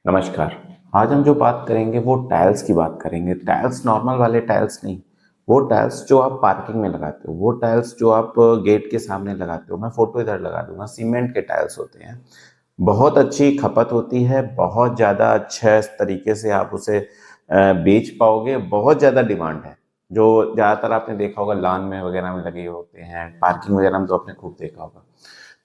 नमस्कार। आज हम जो बात करेंगे वो टाइल्स की बात करेंगे। टाइल्स नॉर्मल वाले टाइल्स नहीं, वो टाइल्स जो आप पार्किंग में लगाते हो, वो टाइल्स जो आप गेट के सामने लगाते हो। मैं फोटो इधर लगा दूंगा। सीमेंट के टाइल्स होते हैं, बहुत अच्छी खपत होती है, बहुत ज़्यादा अच्छा तरीके से आप उसे बेच पाओगे। बहुत ज़्यादा डिमांड है। जो ज़्यादातर आपने देखा होगा लॉन में वगैरह में लगे होते हैं, पार्किंग वगैरह में तो आपने खूब देखा होगा।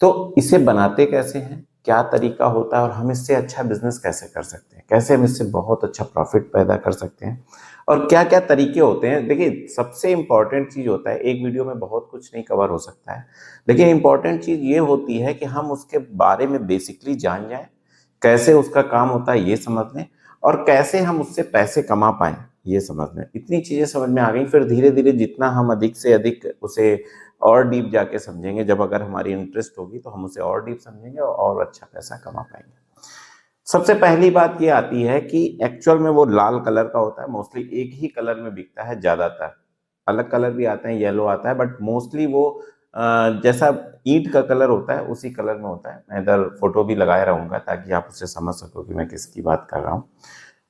तो इसे बनाते कैसे हैं, क्या तरीका होता है और हम इससे अच्छा बिजनेस कैसे कर सकते हैं, कैसे हम इससे बहुत अच्छा प्रॉफिट पैदा कर सकते हैं और क्या क्या तरीके होते हैं। देखिए, सबसे इंपॉर्टेंट चीज होता है, एक वीडियो में बहुत कुछ नहीं कवर हो सकता है, लेकिन इंपॉर्टेंट चीज ये होती है कि हम उसके बारे में बेसिकली जान जाएं, कैसे उसका काम होता है ये समझ लें और कैसे हम उससे पैसे कमा पाएं ये समझ लें। इतनी चीजें समझ में आ गई, फिर धीरे धीरे जितना हम अधिक से अधिक उसे और डीप जाके समझेंगे, जब अगर हमारी इंटरेस्ट होगी तो हम उसे और डीप समझेंगे और अच्छा पैसा कमा पाएंगे। सबसे पहली बात ये आती है कि एक्चुअल में वो लाल कलर का होता है, मोस्टली एक ही कलर में बिकता है ज्यादातर। अलग कलर भी आते हैं, येलो आता है, बट मोस्टली वो जैसा ईंट का कलर होता है उसी कलर में होता है। मैं इधर फोटो भी लगाए रहूंगा ताकि आप उसे समझ सको कि मैं किसकी बात कर रहा हूँ।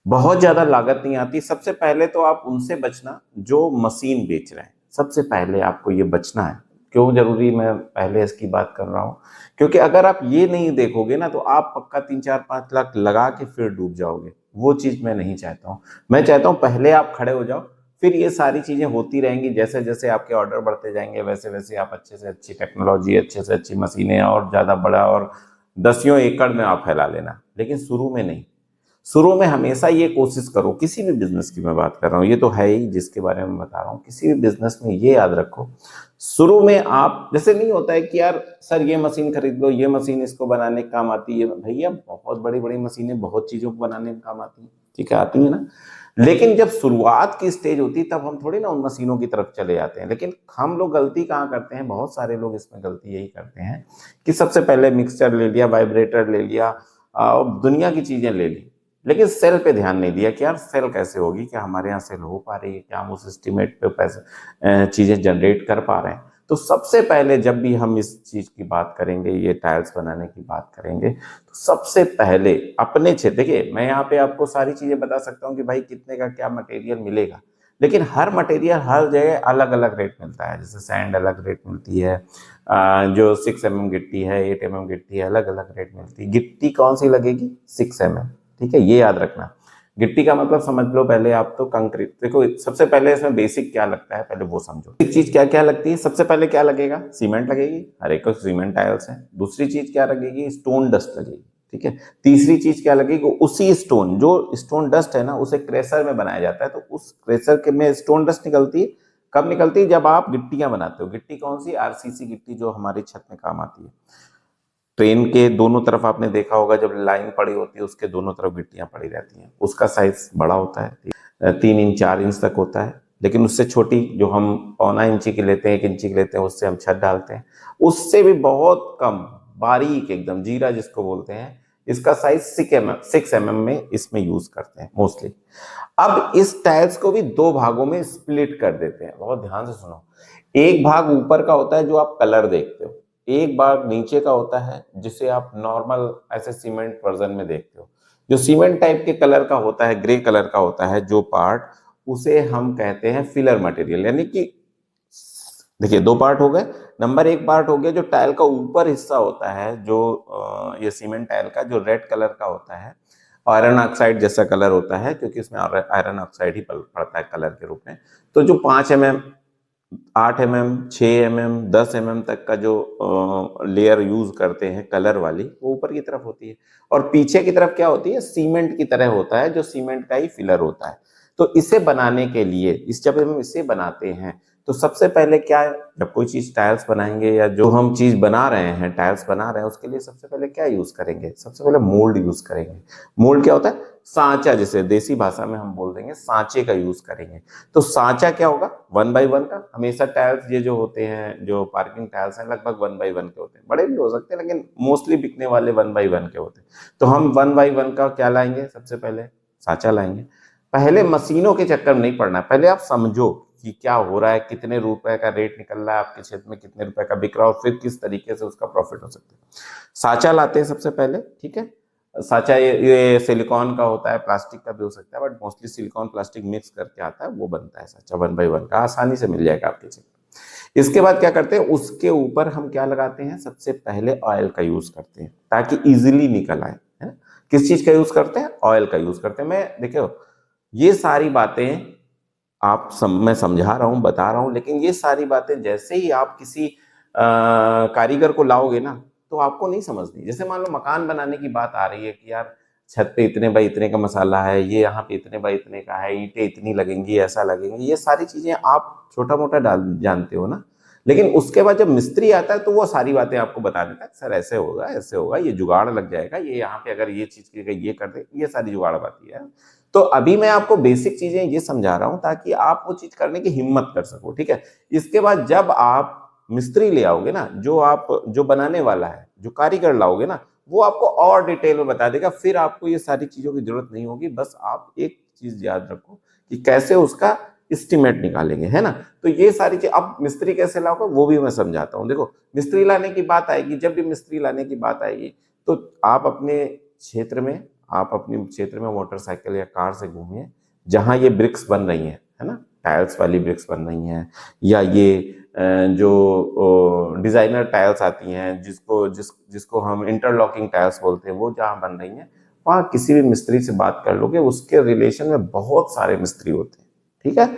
बहुत ज्यादा लागत नहीं आती। सबसे पहले तो आप उनसे बचना जो मशीन बेच रहे हैं, सबसे पहले आपको ये बचना है। क्यों जरूरी मैं पहले इसकी बात कर रहा हूँ, क्योंकि अगर आप ये नहीं देखोगे ना तो आप पक्का 3 4 5 लाख लगा के फिर डूब जाओगे। वो चीज मैं नहीं चाहता हूँ। मैं चाहता हूँ पहले आप खड़े हो जाओ, फिर ये सारी चीजें होती रहेंगी। जैसे जैसे आपके ऑर्डर बढ़ते जाएंगे वैसे वैसे आप अच्छे से अच्छी टेक्नोलॉजी, अच्छे से अच्छी मशीनें और ज्यादा बड़ा और दसियों एकड़ में आप फैला लेना, लेकिन शुरू में नहीं। शुरू में हमेशा ये कोशिश करो, किसी भी बिजनेस की मैं बात कर रहा हूँ, ये तो है ही जिसके बारे में बता रहा हूँ, किसी भी बिजनेस में ये याद रखो। शुरू में आप जैसे नहीं होता है कि यार सर ये मशीन खरीद लो, ये मशीन इसको बनाने के काम आती है। भैया बहुत बड़ी बड़ी मशीनें बहुत चीजों को बनाने में काम आती है, ठीक है, आती है ना। लेकिन जब शुरुआत की स्टेज होती है तब हम थोड़ी ना उन मशीनों की तरफ चले जाते हैं। लेकिन हम लोग गलती कहाँ करते हैं, बहुत सारे लोग इसमें गलती यही करते हैं कि सबसे पहले मिक्सचर ले लिया, वाइब्रेटर ले लिया और दुनिया की चीजें ले ली, लेकिन सेल पे ध्यान नहीं दिया कि यार सेल कैसे होगी, क्या हमारे यहाँ सेल हो पा रही है, क्या हम उस एस्टिमेट पे पैसे चीजें जनरेट कर पा रहे हैं। तो सबसे पहले जब भी हम इस चीज की बात करेंगे, ये टाइल्स बनाने की बात करेंगे, तो सबसे पहले अपने क्षेत्र, देखिए मैं यहाँ पे आपको सारी चीजें बता सकता हूँ कि भाई कितने का क्या मटेरियल मिलेगा, लेकिन हर मटेरियल हर जगह अलग अलग रेट मिलता है। जैसे सैंड अलग रेट मिलती है, जो 6 mm गिट्टी है, 8 mm गिट्टी है, अलग अलग रेट मिलती है। गिट्टी कौन सी लगेगी, 6 mm, ठीक है, ये याद रखना। गिट्टी का मतलब समझ लो पहले आप तो कंक्रीट। देखो सबसे पहले इसमें बेसिक क्या लगता है पहले वो समझो। एक चीज क्या क्या लगती है, सबसे पहले क्या लगेगा, सीमेंट लगेगी, हर एक सीमेंट टाइल्स है। दूसरी चीज क्या लगेगी, स्टोन डस्ट लगेगी, ठीक है। तीसरी चीज क्या लगेगी, उसी स्टोन, जो स्टोन डस्ट है ना उसे क्रेशर में बनाया जाता है, तो उस क्रेशर के में स्टोन डस्ट निकलती है। कब निकलती है, जब आप गिट्टियां बनाते हो। गिट्टी कौन सी, आरसीसी गिट्टी, जो हमारी छत में काम आती है। ट्रेन के दोनों तरफ आपने देखा होगा जब लाइन पड़ी होती है उसके दोनों तरफ गिट्टियां पड़ी रहती हैं। उसका साइज बड़ा होता है, 3 इंच 4 इंच तक होता है। लेकिन उससे छोटी जो हम 1/4 इंची की लेते हैं, 1 इंची की लेते हैं, उससे हम छत डालते हैं। उससे भी बहुत कम, बारीक एकदम जीरा जिसको बोलते हैं, इसका साइज 6 mm में इसमें यूज करते हैं मोस्टली। अब इस टाइल्स को भी दो भागों में स्प्लिट कर देते हैं, बहुत ध्यान से सुनो। एक भाग ऊपर का होता है जो आप कलर देखते हो, एक भाग नीचे का होता है जिसे आप नॉर्मल ऐसे सीमेंट वर्जन में देखते हो। जो सीमेंट टाइप के कलर का होता है, ग्रे कलर का होता है जो पार्ट, उसे हम कहते हैं फिलर मटेरियल। यानी कि देखिए दो पार्ट हो गए। नंबर एक पार्ट हो गया जो टाइल का ऊपर हिस्सा होता है, जो ये सीमेंट टाइल का जो रेड कलर का होता है, आयरन ऑक्साइड जैसा कलर होता है, क्योंकि इसमें आयरन ऑक्साइड ही पड़ता है कलर के रूप में। तो जो 5 mm, 8 mm, 6 mm, 10 mm तक का जो लेयर यूज करते हैं कलर वाली, वो ऊपर की तरफ होती है। और पीछे की तरफ क्या होती है, सीमेंट की तरह होता है, जो सीमेंट का ही फिलर होता है। तो इसे बनाने के लिए, इस जब हम इसे बनाते हैं तो सबसे पहले क्या है, जब कोई चीज टाइल्स बनाएंगे या जो हम चीज बना रहे हैं, टाइल्स बना रहे हैं, उसके लिए सबसे पहले क्या यूज करेंगे, सबसे पहले मोल्ड यूज करेंगे। मोल्ड क्या होता है, सांचा, जिसे देसी भाषा में हम बोल देंगे सांचे का यूज करेंगे। तो सांचा क्या होगा, 1x1 का। हमेशा टाइल्स ये जो होते हैं, जो पार्किंग टाइल्स हैं, लगभग 1x1 के होते हैं, बड़े भी हो सकते हैं लेकिन मोस्टली बिकने वाले 1x1 के होते हैं। तो हम 1x1 का क्या लाएंगे, सबसे पहले सांचा लाएंगे। पहले मशीनों के चक्कर में नहीं पड़ना, पहले आप समझो कि क्या हो रहा है, कितने रुपए का रेट निकल रहा है आपके क्षेत्र में, कितने रुपए का बिक रहा है और फिर किस तरीके से उसका प्रॉफिट हो सकता है। सांचा लाते हैं सबसे पहले, ठीक है। साचा ये सिलिकॉन का होता है, प्लास्टिक का भी हो सकता है, but mostly silicon plastic mix करके आता है, वो बनता है साचा 1 by 1 का, आसानी से मिल जाएगा आपके क्षेत्र। इसके बाद क्या करते हैं, उसके ऊपर हम क्या लगाते हैं, सबसे पहले ऑयल का यूज करते हैं ताकि इजीली निकल आए, है ना। किस चीज का यूज करते हैं, ऑयल का यूज करते हैं। मैं देखो ये सारी बातें मैं समझा रहा हूं, बता रहा हूं, लेकिन ये सारी बातें जैसे ही आप किसी कारीगर को लाओगे ना, तो आपको नहीं समझनी। जैसे मान लो मकान बनाने की बात आ रही है कि यार छत पे इतने बाई इतने का मसाला है, ये यहाँ पे इतने बाई इतने का है, ईंटें इतनी लगेंगी, ऐसा लगेंगी, ये सारी चीजें आप छोटा मोटा डाल जानते हो ना। लेकिन उसके बाद जब मिस्त्री आता है तो वो सारी बातें आपको बता देता है, सर ऐसे होगा, ऐसे होगा, ये जुगाड़ लग जाएगा, ये यहाँ पे अगर ये चीज की ये कर दे, ये सारी जुगाड़ आती है। तो अभी मैं आपको बेसिक चीजें ये समझा रहा हूं ताकि आप वो चीज करने की हिम्मत कर सको, ठीक है। इसके बाद जब आप मिस्त्री ले आओगे ना, जो बनाने वाला है, जो कारीगर लाओगे ना, वो आपको और डिटेल में बता देगा। फिर आपको ये सारी चीजों की जरूरत नहीं होगी। बस आप एक चीज याद रखो कि कैसे उसका एस्टिमेट निकालेंगे, है ना। तो ये सारी चीज, अब मिस्त्री कैसे लाओगे वो भी मैं समझाता हूँ। देखो मिस्त्री लाने की बात आएगी, जब भी मिस्त्री लाने की बात आएगी तो आप अपने क्षेत्र में, मोटरसाइकिल या कार से घूमिए जहां ये ब्रिक्स बन रही हैं, है ना, टाइल्स वाली ब्रिक्स बन रही हैं, या ये जो डिजाइनर टाइल्स आती हैं जिसको हम इंटरलॉकिंग टाइल्स बोलते हैं, वो जहां बन रही हैं, वहां किसी भी मिस्त्री से बात कर लोगे। उसके रिलेशन में बहुत सारे मिस्त्री होते हैं, ठीक है।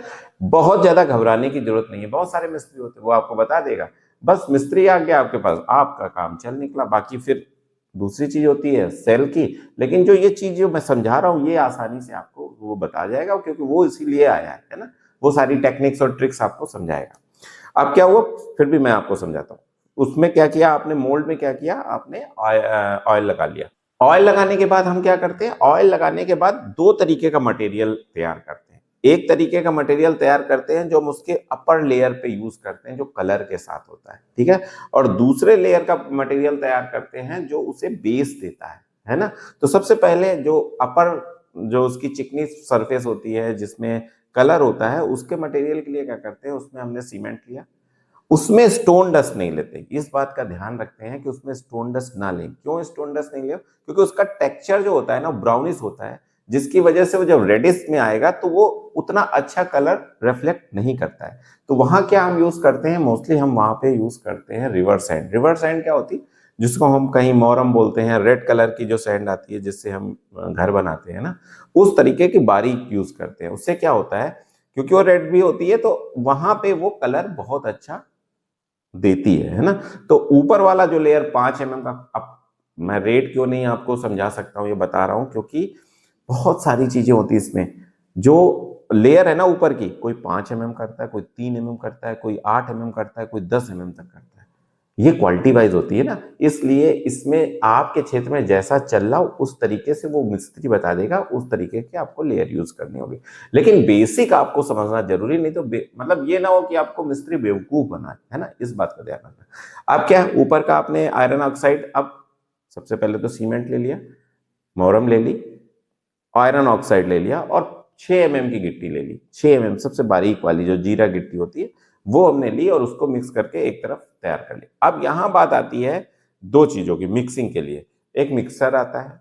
बहुत ज्यादा घबराने की जरूरत नहीं है, बहुत सारे मिस्त्री होते हैं, वो आपको बता देगा। बस मिस्त्री आ गया आपके पास, आपका काम चल निकला। बाकी फिर दूसरी चीज होती है सेल की, लेकिन जो ये चीज जो मैं समझा रहा हूँ ये आसानी से आपको वो बता जाएगा, क्योंकि वो इसीलिए आया है ना। वो सारी टेक्निक्स और ट्रिक्स आपको समझाएगा। अब क्या हुआ, फिर भी मैं आपको समझाता हूँ। उसमें क्या किया आपने, मोल्ड में क्या किया आपने, ऑयल लगा लिया। ऑयल लगाने के बाद हम क्या करते हैं, ऑयल लगाने के बाद दो तरीके का मटेरियल तैयार करते हैं। एक तरीके का मटेरियल तैयार करते हैं जो हम उसके अपर लेयर पे यूज करते हैं, जो कलर के साथ होता है, ठीक है। और दूसरे लेयर का मटेरियल तैयार करते हैं जो उसे बेस देता है ना। तो सबसे पहले जो अपर, जो उसकी चिकनी सरफेस होती है जिसमें कलर होता है, उसके मटेरियल के लिए क्या करते हैं, उसमें हमने सीमेंट लिया। उसमें स्टोन डस्ट नहीं लेते, इस बात का ध्यान रखते हैं कि उसमें स्टोन डस्ट ना लें। क्यों स्टोन डस्ट नहीं ले, क्योंकि उसका टेक्सचर जो होता है ना ब्राउनिश होता है, जिसकी वजह से वो जब रेडिश में आएगा तो वो उतना अच्छा कलर रिफ्लेक्ट नहीं करता है। तो वहां क्या हम यूज करते हैं, मोस्टली हम वहां पे यूज करते हैं रिवर सैंड। रिवर सैंड क्या होती है, जिसको हम कहीं मोरम बोलते हैं, रेड कलर की जो सैंड आती है जिससे हम घर बनाते हैं ना, उस तरीके की बारीक यूज करते हैं। उससे क्या होता है, क्योंकि वो रेड भी होती है तो वहां पे वो कलर बहुत अच्छा देती है ना। तो ऊपर वाला जो लेयर 5 mm का, अब मैं रेट क्यों नहीं आपको समझा सकता हूं, ये बता रहा हूं क्योंकि बहुत सारी चीजें होती है इसमें। जो लेयर है ना ऊपर की, कोई 5 mm करता है, कोई 3 mm करता है, कोई 8 mm करता है, कोई 10 mm तक करता है। ये क्वालिटी वाइज होती है ना, इसलिए इसमें आपके क्षेत्र में जैसा चल रहा हो उस तरीके से वो मिस्त्री बता देगा, उस तरीके की आपको लेयर यूज करनी होगी। लेकिन बेसिक आपको समझना जरूरी, नहीं तो मतलब ये ना हो कि आपको मिस्त्री बेवकूफ बनाए, है ना, इस बात का ध्यान रखना। अब क्या, ऊपर का आपने आयरन ऑक्साइड, अब सबसे पहले तो सीमेंट ले लिया, मोरम ले ली, आयरन ऑक्साइड ले लिया, और 6 mm की गिट्टी ले ली। 6 mm सबसे बारीक वाली जो जीरा गिट्टी होती है वो हमने ली, और उसको मिक्स करके एक तरफ तैयार कर लिया। अब यहां बात आती है दो चीजों की मिक्सिंग के लिए। एक मिक्सर आता है,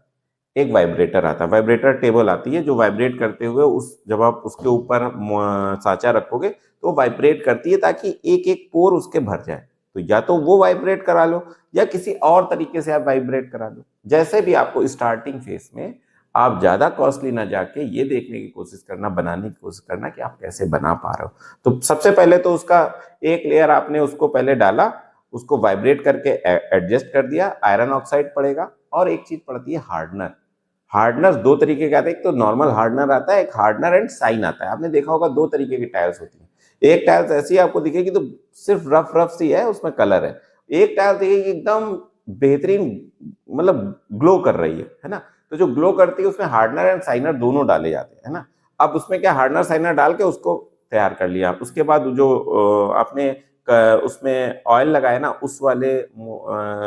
एक वाइब्रेटर आता है। वाइब्रेटर टेबल आती है जो वाइब्रेट करते हुए जब आप उसके ऊपर साचा रखोगे तो वाइब्रेट करती है ताकि एक एक पोर उसके भर जाए। तो या तो वो वाइब्रेट करा लो या किसी और तरीके से आप वाइब्रेट करा लो। जैसे भी आपको, स्टार्टिंग फेज में आप ज्यादा कॉस्टली ना जाके ये देखने की कोशिश करना, बनाने की कोशिश करना कि आप कैसे बना पा रहे हो। तो सबसे पहले तो उसका एक लेयर आपने उसको पहले डाला, उसको वाइब्रेट करके एडजस्ट कर दिया, आयरन ऑक्साइड पड़ेगा, और एक चीज पड़ती है हार्डनर। हार्डनर दो तरीके के आते हैं, एक तो नॉर्मल हार्डनर आता है, एक हार्डनर एंड साइन आता है। आपने देखा होगा दो तरीके की टाइल्स होती है। एक टाइल्स ऐसी आपको दिखेगी तो सिर्फ रफ रफ सी है, उसमें कलर है। एक टाइल्स दिखेगी एकदम बेहतरीन, मतलब ग्लो कर रही है ना। तो जो ग्लो करती है उसमें हार्डनर एंड साइनर दोनों डाले जाते हैं, है ना। अब उसमें क्या, हार्डनर साइनर डाल के उसको तैयार कर लिया। उसके बाद जो आपने उसमें ऑयल लगाया ना, उस वाले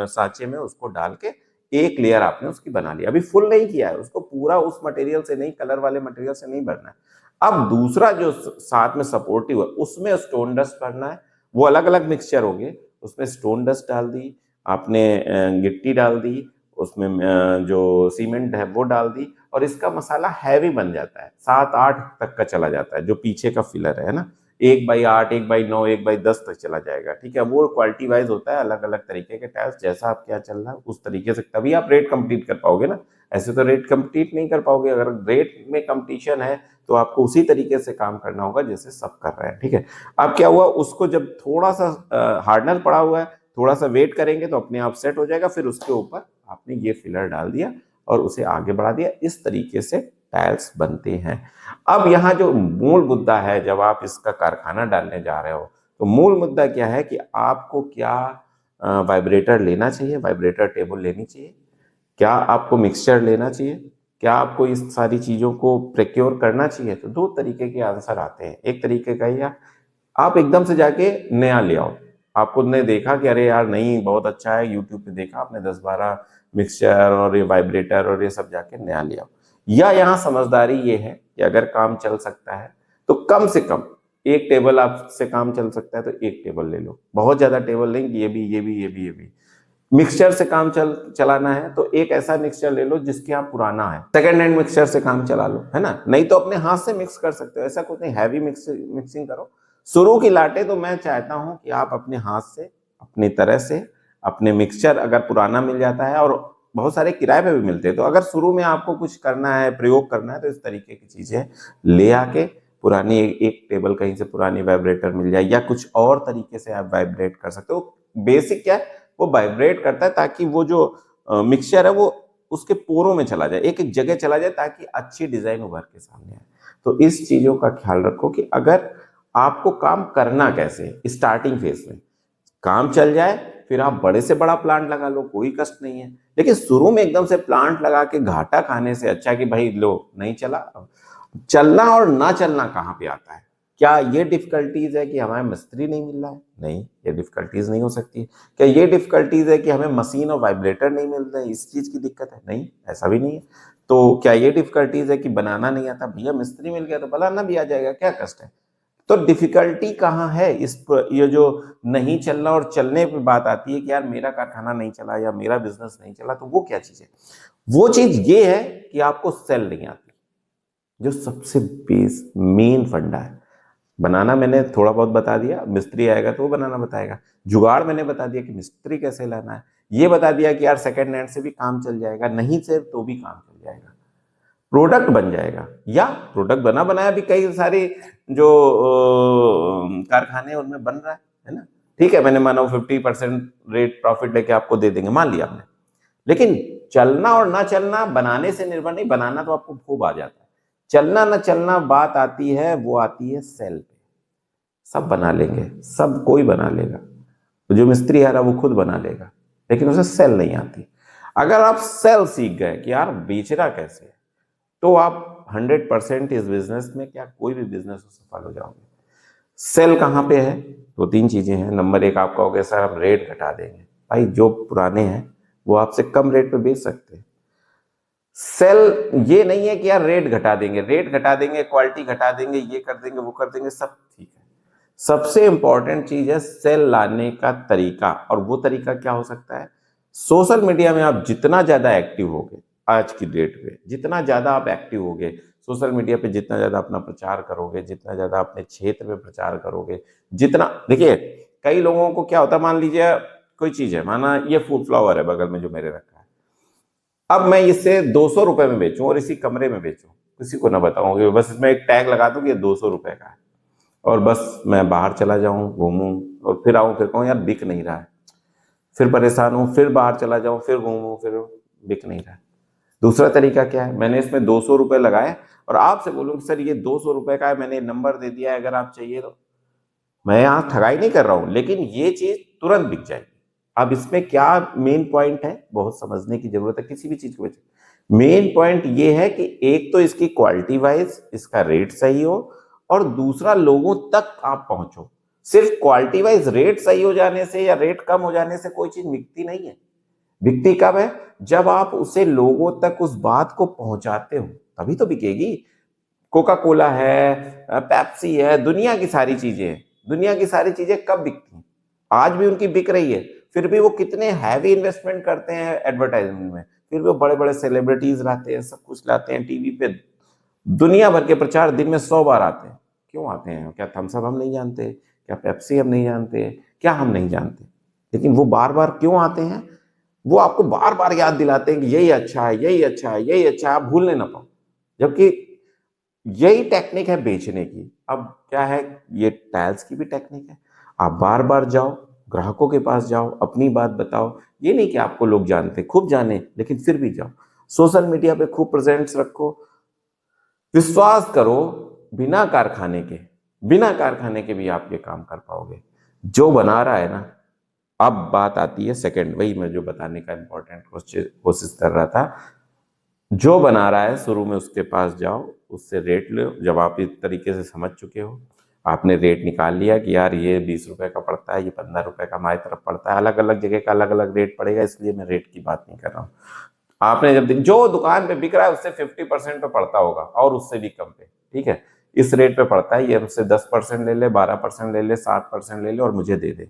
सांचे में उसको डाल के एक लेयर आपने उसकी बना ली। अभी फुल नहीं किया है उसको, पूरा उस मटेरियल से नहीं, कलर वाले मटेरियल से नहीं भरना है। अब दूसरा जो साथ में सपोर्टिव है उसमें स्टोन डस्ट भरना है। वो अलग अलग मिक्सचर होंगे, उसमें स्टोन डस्ट डाल दी आपने, गिट्टी डाल दी, उसमें जो सीमेंट है वो डाल दी, और इसका मसाला हैवी बन जाता है, 7-8 तक का चला जाता है। जो पीछे का फिलर है ना, 1/8, 1/9, 1/10 तक चला जाएगा, ठीक है। वो क्वालिटी वाइज होता है, अलग अलग तरीके के टाइल्स, जैसा आप क्या चल रहा है उस तरीके से, तभी आप रेट कंप्लीट कर पाओगे ना। ऐसे तो रेट कंप्लीट नहीं कर पाओगे। अगर रेट में कंपटीशन है तो आपको उसी तरीके से काम करना होगा जैसे सब कर रहे हैं, ठीक है। अब क्या हुआ, उसको जब थोड़ा सा हार्डनर पड़ा हुआ है, थोड़ा सा वेट करेंगे तो अपने आप सेट हो जाएगा। फिर उसके ऊपर आपने ये फिलर डाल दिया और उसे आगे बढ़ा दिया। इस तरीके से टाइल्स बनते हैं। अब यहाँ जो मूल मुद्दा है, जब आप इसका कारखाना डालने जा रहे हो, तो मूल मुद्दा क्या है कि आपको क्या वाइब्रेटर लेना चाहिए, वाइब्रेटर टेबल लेनी चाहिए, क्या आपको मिक्सचर लेना चाहिए, क्या आपको इस सारी चीजों को प्रोक्योर करना चाहिए। तो दो तरीके के आंसर आते हैं। एक तरीके का ये, आप एकदम से जाके नया ले आओ। आपको ने देखा कि अरे यार नहीं बहुत अच्छा है, यूट्यूब पे देखा आपने 10-12 मिक्सचर और ये वाइब्रेटर और ये सब, जाके नया ले आओ। या यहाँ समझदारी ये है कि अगर काम चल सकता है तो कम से कम एक टेबल आपसे काम चल सकता है तो एक टेबल ले लो। बहुत ज्यादा टेबल नहीं, ये भी ये भी ये भी ये भी। मिक्सचर से काम चलाना है तो एक ऐसा मिक्सचर ले लो जिसके यहाँ पुराना है, सेकंड हैंड मिक्सचर से काम चला लो, है ना। नहीं तो अपने हाथ से मिक्स कर सकते हो, ऐसा कुछ नहीं, हैवी मिक्सिंग करो। शुरू की लाटे तो मैं चाहता हूं कि आप अपने हाथ से अपनी तरह से अपने मिक्सचर, अगर पुराना मिल जाता है और बहुत सारे किराए पे भी मिलते हैं, तो अगर शुरू में आपको कुछ करना है, प्रयोग करना है, तो इस तरीके की चीजें ले आके पुरानी एक टेबल कहीं से पुरानी वाइब्रेटर मिल जाए, या कुछ और तरीके से आप वाइब्रेट कर सकते हो। बेसिक क्या है, वो वाइब्रेट करता है ताकि वो जो मिक्सचर है वो उसके पोरों में चला जाए, एक एक जगह चला जाए, ताकि अच्छी डिजाइन उभर के सामने आए। तो इस चीजों का ख्याल रखो कि अगर आपको काम करना कैसे, स्टार्टिंग फेज में काम चल जाए, फिर आप बड़े से बड़ा प्लांट लगा लो, कोई कष्ट नहीं है। लेकिन शुरू में एकदम से प्लांट लगा के घाटा खाने से अच्छा कि भाई लो नहीं चला। चलना और ना चलना कहाँ पे आता है? क्या ये डिफिकल्टीज है कि हमें मिस्त्री नहीं मिल रहा है? नहीं, ये डिफिकल्टीज नहीं हो सकती। क्या ये डिफिकल्टीज है कि हमें मशीन और वाइब्रेटर नहीं मिल रहे, इस चीज की दिक्कत है? नहीं, ऐसा भी नहीं है। तो क्या ये डिफिकल्टीज है कि बनाना नहीं आता? भैया मिस्त्री मिल गया तो बनाना भी आ जाएगा, क्या कष्ट है। तो डिफिकल्टी कहाँ है ये जो नहीं चलना और चलने पे बात आती है कि यार मेरा कारखाना नहीं चला या मेरा बिजनेस नहीं चला, तो वो क्या चीज है? वो चीज ये है कि आपको सेल नहीं आती, जो सबसे बेस मेन फंडा है। बनाना मैंने थोड़ा बहुत बता दिया, मिस्त्री आएगा तो वो बनाना बताएगा। जुगाड़ मैंने बता दिया कि मिस्त्री कैसे लाना है, ये बता दिया कि यार सेकंड हैंड से भी काम चल जाएगा, नहीं से तो भी काम चल जाएगा, प्रोडक्ट बन जाएगा। या प्रोडक्ट बना बनाया भी कई सारे जो कारखाने उनमें बन रहा है ना। ठीक है, मैंने माना 50% रेट प्रॉफिट लेके आपको दे देंगे, मान लिया आपने। लेकिन चलना और ना चलना बनाने से निर्भर नहीं, बनाना तो आपको खूब आ जाता है। चलना ना चलना बात आती है, वो आती है सेल पे। सब बना लेंगे, सब कोई बना लेगा, तो जो मिस्त्री आ रहा वो खुद बना लेगा, लेकिन उसे सेल नहीं आती। अगर आप सेल सीख गए कि यार बेचना कैसे है, तो आप 100% इस बिजनेस में, क्या कोई भी बिजनेस हो, सफल हो जाओगे। सेल कहाँ पे है? तो 3 चीजें हैं। नंबर 1, आप कहोगे सर हम रेट घटा देंगे। भाई जो पुराने हैं वो आपसे कम रेट पे बेच सकते हैं। सेल ये नहीं है कि यार रेट घटा देंगे, रेट घटा देंगे, क्वालिटी घटा देंगे, ये कर देंगे, वो कर देंगे, सब ठीक है। सबसे इंपॉर्टेंट चीज है सेल लाने का तरीका। और वो तरीका क्या हो सकता है? सोशल मीडिया में आप जितना ज्यादा एक्टिव होगे, आज की डेट पे जितना ज्यादा आप एक्टिव होगे सोशल मीडिया पे, जितना ज्यादा अपना प्रचार करोगे, जितना ज्यादा अपने क्षेत्र में प्रचार करोगे, जितना, देखिए कई लोगों को क्या होता है, मान लीजिए कोई चीज है, माना ये फूल फ्लावर है बगल में जो मेरे रखा है, अब मैं इसे 200 रुपए में बेचूं और इसी कमरे में बेचूं, किसी को ना बताऊंगी, बस इसमें एक टैग लगा दूं कि ये 200 रुपए का है, और बस मैं बाहर चला जाऊं, घूमूं, और फिर आऊं, फिर कहूं यार बिक नहीं रहा है, फिर परेशान हूं, फिर बाहर चला जाऊं, फिर घूमूं, फिर बिक नहीं रहा है। दूसरा तरीका क्या है? मैंने इसमें 200 रुपए लगाए और आपसे बोलूं कि सर ये 200 रुपए का है, मैंने नंबर दे दिया है, अगर आप चाहिए तो। मैं यहाँ ठगाई नहीं कर रहा हूं, लेकिन ये चीज तुरंत बिक जाएगी। अब इसमें क्या मेन पॉइंट है, बहुत समझने की जरूरत है किसी भी चीज को बेचने। मेन पॉइंट ये है कि एक तो इसकी क्वालिटी वाइज इसका रेट सही हो, और दूसरा लोगों तक आप पहुंचो। सिर्फ क्वालिटी वाइज रेट सही हो जाने से या रेट कम हो जाने से कोई चीज बिकती नहीं है। बिकती कब है? जब आप उसे लोगों तक उस बात को पहुंचाते हो, तभी तो बिकेगी। कोका कोला है, पेप्सी है, दुनिया की सारी चीजें हैं। दुनिया की सारी चीजें कब बिकती हैं? आज भी उनकी बिक रही है। फिर भी वो कितने हैवी इन्वेस्टमेंट करते हैं एडवर्टाइजमेंट में, फिर भी वो बड़े बड़े सेलिब्रिटीज लाते हैं, सब कुछ लाते हैं टीवी पे, दुनिया भर के प्रचार दिन में 100 बार आते हैं। क्यों आते हैं? क्या थम्स अप हम नहीं जानते? क्या पेप्सी हम नहीं जानते? क्या हम नहीं जानते? लेकिन वो बार बार क्यों आते हैं? वो आपको बार बार याद दिलाते हैं कि यही अच्छा है, यही अच्छा है, यही अच्छा है, आप भूलने ना पाओ। जबकि यही टेक्निक है बेचने की। अब क्या है, ये टाइल्स की भी टेक्निक है। आप बार बार जाओ, ग्राहकों के पास जाओ, अपनी बात बताओ। ये नहीं कि आपको लोग जानते, खूब जाने, लेकिन फिर भी जाओ, सोशल मीडिया पे खूब प्रेजेंट्स रखो। विश्वास करो, बिना कारखाने के भी आप ये काम कर पाओगे। जो बना रहा है ना, अब बात आती है सेकंड, वही मैं जो बताने का इंपॉर्टेंट कोशिश कर रहा था। जो बना रहा है शुरू में उसके पास जाओ, उससे रेट लो। जब आप इस तरीके से समझ चुके हो, आपने रेट निकाल लिया कि यार ये 20 रुपए का पड़ता है, ये 15 रुपए का हमारी तरफ पड़ता है, अलग अलग जगह का अलग अलग रेट पड़ेगा, इसलिए मैं रेट की बात नहीं कर रहा हूँ। आपने जब जो दुकान पे बिक रहा है उससे 50% पे पड़ता होगा और उससे भी कम पे, ठीक है, इस रेट पे पड़ता है, ये हमसे 10% ले ले, 12% ले ले, 7% ले ले और मुझे दे दे।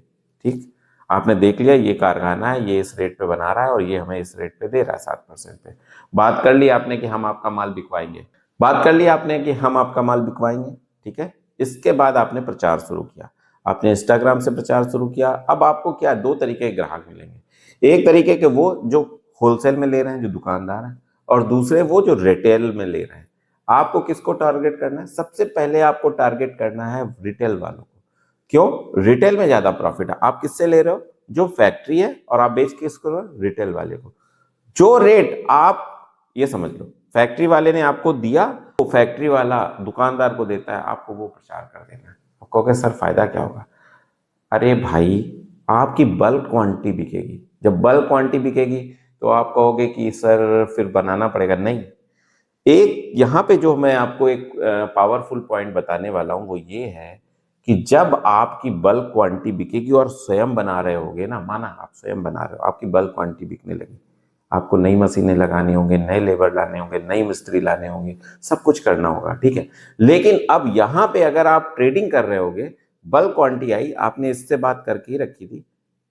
ठीक, आपने देख लिया ये कारखाना है, ये इस रेट पे बना रहा है और ये हमें इस रेट पे दे रहा है 7% पे। बात कर ली आपने कि हम आपका माल बिकवाएंगे, बात कर ली आपने कि हम आपका माल बिकवाएंगे, ठीक है। इसके बाद आपने प्रचार शुरू किया, आपने इंस्टाग्राम से प्रचार शुरू किया। अब आपको क्या, दो तरीके के ग्राहक मिलेंगे। एक तरीके के वो जो होलसेल में ले रहे हैं, जो दुकानदार हैं, और दूसरे वो जो रिटेल में ले रहे हैं। आपको किसको टारगेट करना है? सबसे पहले आपको टारगेट करना है रिटेल वालों को। क्यों? रिटेल में ज्यादा प्रॉफिट है। आप किससे ले रहे हो? जो फैक्ट्री है, और आप बेच किसको रहे हो? रिटेल वाले को। जो रेट आप, ये समझ लो, फैक्ट्री वाले ने आपको दिया, वो फैक्ट्री वाला दुकानदार को देता है, आपको वो प्रचार कर देना है। आप कहोगे सर फायदा क्या होगा? अरे भाई, आपकी बल्क क्वांटिटी बिकेगी। जब बल्क क्वांटिटी बिकेगी तो आप कहोगे कि सर फिर बनाना पड़ेगा। नहीं, एक यहाँ पे जो मैं आपको एक पावरफुल पॉइंट बताने वाला हूँ वो ये है कि जब आपकी बल्क क्वांटिटी बिकेगी और स्वयं बना रहे होगे ना, माना आप स्वयं बना रहे हो, आपकी बल्क क्वांटिटी बिकने लगी, आपको नई मशीनें लगानी होंगी, नए लेबर लाने होंगे, नई मिस्त्री लाने होंगे, सब कुछ करना होगा, ठीक है। लेकिन अब यहाँ पे अगर आप ट्रेडिंग कर रहे होगे, बल्क क्वांटिटी आई, आपने इससे बात करके ही रखी थी,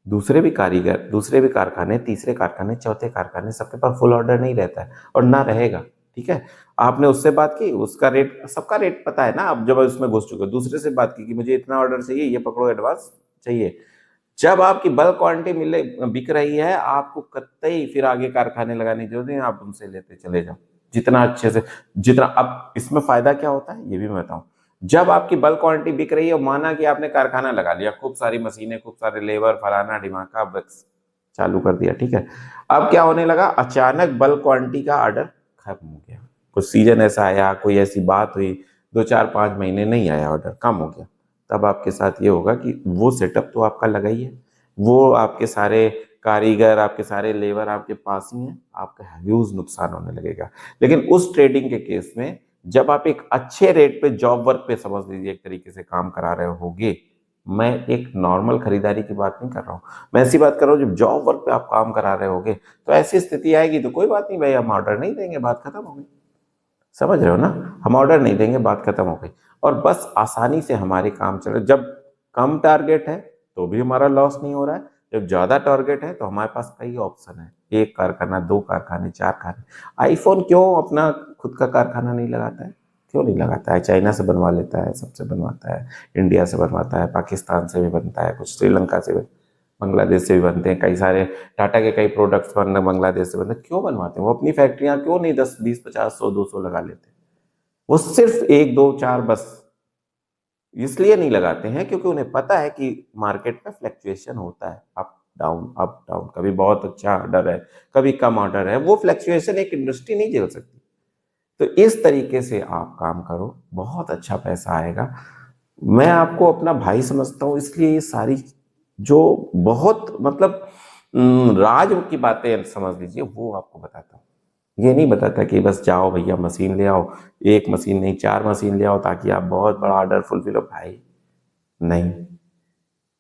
दूसरे भी कारीगर, दूसरे भी कारखाने, तीसरे कारखाने, चौथे कारखाने, सबके पास फुल ऑर्डर नहीं रहता है और ना रहेगा, ठीक है। आपने उससे बात की, उसका रेट, सबका रेट पता है ना, अब जब उसमें घुस चुके, दूसरे से बात की कि मुझे इतना ऑर्डर चाहिए, ये पकड़ो एडवांस चाहिए। जब आपकी बल्क क्वांटिटी मिले, बिक रही है, आपको कतई फिर आगे कारखाने लगाने की जरूरत नहीं, आप उनसे लेते चले जाओ जितना अच्छे से, जितना। अब इसमें फायदा क्या होता है ये भी मैं बताऊं। जब आपकी बल्क क्वांटिटी बिक रही है, माना कि आपने कारखाना लगा लिया, खूब सारी मशीनें, खूब सारे लेबर, फलाना ढिमाका बस चालू कर दिया, ठीक है। अब क्या होने लगा, अचानक बल्क क्वांटिटी का ऑर्डर खत्म हो गया, कुछ सीजन ऐसा आया, कोई ऐसी बात हुई, 2 4 5 महीने नहीं आया, ऑर्डर कम हो गया। तब आपके साथ ये होगा कि वो सेटअप तो आपका लगा ही है, वो आपके सारे कारीगर, आपके सारे लेबर आपके पास ही हैं, आपका ह्यूज नुकसान होने लगेगा। लेकिन उस ट्रेडिंग के केस में, जब आप एक अच्छे रेट पे जॉब वर्क पे, समझ लीजिए एक तरीके से काम करा रहे होगे, मैं एक नॉर्मल खरीदारी की बात नहीं कर रहा हूँ, मैं ऐसी बात कर रहा हूँ जब जॉब वर्क पे आप काम करा रहे होगे, तो ऐसी स्थिति आएगी तो कोई बात नहीं भाई, हम ऑर्डर नहीं देंगे, बात खत्म हो गई। समझ रहे हो ना, हम ऑर्डर नहीं देंगे, बात खत्म हो गई। और बस आसानी से हमारे काम चल रहे। जब कम टारगेट है तो भी हमारा लॉस नहीं हो रहा है, जब ज्यादा टारगेट है तो हमारे पास कई ऑप्शन है, एक कारखाना, दो कारखाने, चार कारखाने। आईफोन क्यों अपना खुद का कारखाना नहीं लगाता है? क्यों नहीं लगाता है? चाइना से बनवा लेता है, सबसे बनवाता है, इंडिया से बनवाता है, पाकिस्तान से भी बनता है, कुछ श्रीलंका से भी, बांग्लादेश से भी बनते हैं, कई सारे टाटा के कई प्रोडक्ट्स बन बांग्लादेश से बनते हैं। क्यों बनवाते हैं? वो अपनी फैक्ट्रियां क्यों नहीं 10 20 50 100 200 लगा लेते? वो सिर्फ एक दो चार बस इसलिए नहीं लगाते हैं क्योंकि उन्हें पता है कि मार्केट में फ्लक्चुएशन होता है, अप डाउन अप डाउन, कभी बहुत अच्छा ऑर्डर है, कभी कम ऑर्डर है, वो फ्लक्चुएशन एक इंडस्ट्री नहीं झेल सकती। तो इस तरीके से आप काम करो, बहुत अच्छा पैसा आएगा। मैं आपको अपना भाई समझता हूँ, इसलिए ये सारी जो बहुत मतलब राज की बातें समझ लीजिए, वो आपको बताता हूँ। ये नहीं बताता कि बस जाओ भैया मशीन ले आओ, एक मशीन नहीं 4 मशीन ले आओ ताकि आप बहुत बड़ा ऑर्डर फुलफिल हो, भाई नहीं।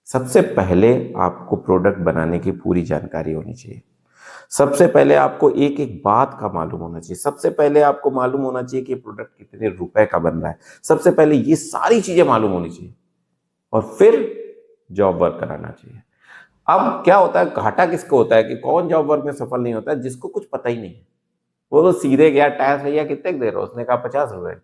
सबसे पहले आपको प्रोडक्ट बनाने की पूरी जानकारी होनी चाहिए। सबसे पहले आपको एक एक बात का मालूम होना चाहिए। सबसे पहले आपको मालूम होना चाहिए कि प्रोडक्ट कितने रुपए का बन रहा है। सबसे पहले ये सारी चीजें मालूम होनी चाहिए और फिर जॉब वर्क कराना चाहिए। अब क्या होता है, घाटा किसको होता है कि कौन जॉब वर्क में सफल नहीं होता है? जिसको कुछ पता ही नहीं है। वो तो सीधे गया, टाइल्स भैया कितने के दे रहे हो? उसने कहा 50 रुपए।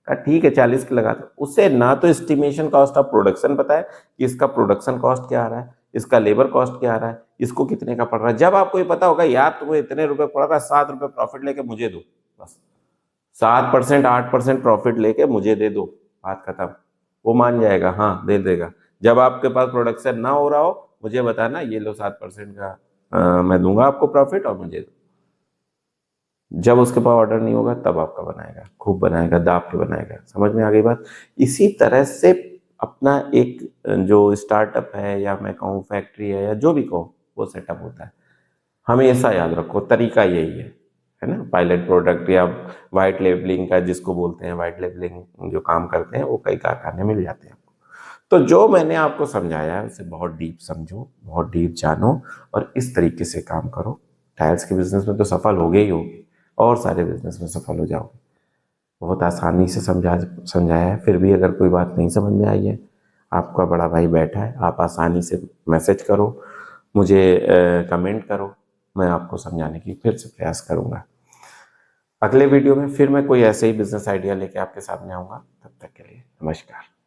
कहा ठीक है 40 के लगा दो। उससे ना तो एस्टिमेशन कॉस्ट ऑफ प्रोडक्शन पता है कि इसका प्रोडक्शन कॉस्ट क्या आ रहा है, इसका लेबर कॉस्ट क्या आ रहा है, इसको कितने का पड़ रहा है। जब आपको ये पता होगा यार तुम्हें इतने रुपए पड़ रहा है, 7 रुपए प्रॉफिट लेके मुझे दो, बस 7%, 8% प्रॉफिट लेके मुझे दे दो, बात खत्म। वो मान जाएगा, हाँ दे देगा। जब आपके पास प्रोडक्शन ना हो रहा हो, मुझे बताना, ये लो 7% का मैं दूंगा आपको प्रॉफिट और मुझे दो। जब उसके पास ऑर्डर नहीं होगा तब आपका बनाएगा, खूब बनाएगा, दाब के बनाएगा। समझ में आ गई बात? इसी तरह से अपना एक जो स्टार्टअप है या मैं कहूँ फैक्ट्री है या जो भी कहो, वो सेटअप होता है। हमेशा याद रखो तरीका यही है ना? पायलट प्रोडक्ट या वाइट लेबलिंग का जिसको बोलते हैं, वाइट लेबलिंग जो काम करते हैं वो कई कारखाने मिल जाते हैं। तो जो मैंने आपको समझाया है उसे बहुत डीप समझो, बहुत डीप जानो और इस तरीके से काम करो। टाइल्स के बिजनेस में तो सफल होगे ही होगे और सारे बिजनेस में सफल हो जाओगे। बहुत आसानी से समझाया है, फिर भी अगर कोई बात नहीं समझ में आई है, आपका बड़ा भाई बैठा है, आप आसानी से मैसेज करो मुझे, कमेंट करो, मैं आपको समझाने की फिर से प्रयास करूंगा। अगले वीडियो में फिर मैं कोई ऐसे ही बिजनेस आइडिया लेके आपके सामने आऊंगा। तब तक के लिए नमस्कार।